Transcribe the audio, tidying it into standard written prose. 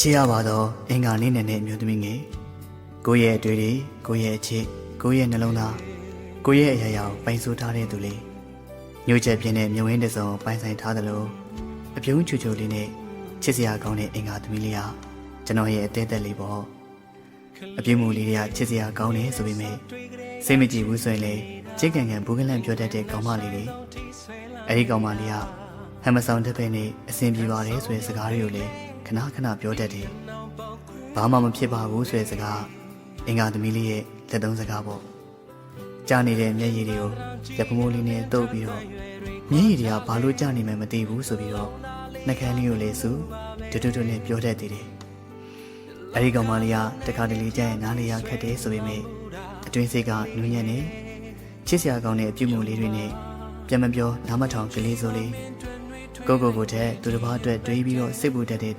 ချစ်ရပါတော့အင်္ဂါလေးနဲ့အမျိုးသမီးငယ်ကိုယ့်ရဲ့အတွေ့တွေကိုယ့်ရဲ့အချစ်ကိုယ့်ရဲ့နှလုံးသားကိုယ့်ရဲ့အရာရာပိုင်ဆိုးထားတဲ့သူလေးညှို့ချက်ပြင်းတဲ့မြဝင်းတစုံပိုင်ဆိုင်ထားသလိုအပြုံးချူချူလေးနဲ့ချစ်စရာကောင်းတဲ့အင်္ဂါသမီးလေးဟာကျွန်တော်ရဲ့အသေးသက်လေးပေါ့အပြုံးမူလေးတွေကချစ်စရာကောင်းတယ်ဆိုပေမဲ့စိတ်မကြည်ဘူးဆိုရင်လေချစ်ကန်ကန်ဘူးကလန့်ပြောတတ်တဲ့ကောင်းမလေးတွေအဲဒီကောင်းမလေးကဟမ်မဆောင်တစ်ဖက်နဲ့အဆင်ပြေပါတယ်ဆိုတဲ့စကားတွေကိုလည်းခဏခဏပြောတတ်တယ်။ဘာမှမဖြစ်ပါဘူးဆိုတဲ့စကားအင်္ဂါသမီးလေးရဲ့လက်သုံးစကားပေါ့။ကြားနေတဲ့မျက်ရည်တွေကိုရပမိုးလေးနဲ့တုပ်ပြီးတော့မျက်ရည်တွေကဘာလို့ကြားနေမှမသိဘူးဆိုပြီးတော့နှကန်းလေးကိုလည်းစူတူနဲ့ပြောတတ်သေးတယ်။အဲဒီကောင်မလေးကတခါတလေကြားရင်နားလေရခက်တယ်ဆိုပေမဲ့အတွင်းစိတ်ကနူးညံ့နေချစ်စရာကောင်းတဲ့အပြုမှုလေးတွေနဲ့ပြန်မပြောနားမထောင်ကလေးစိုးလေးကိုတဲ့သူတစ်ပါးအတွက်တွေးပြီးတော့စိတ်ပူတတ်တဲ့သူ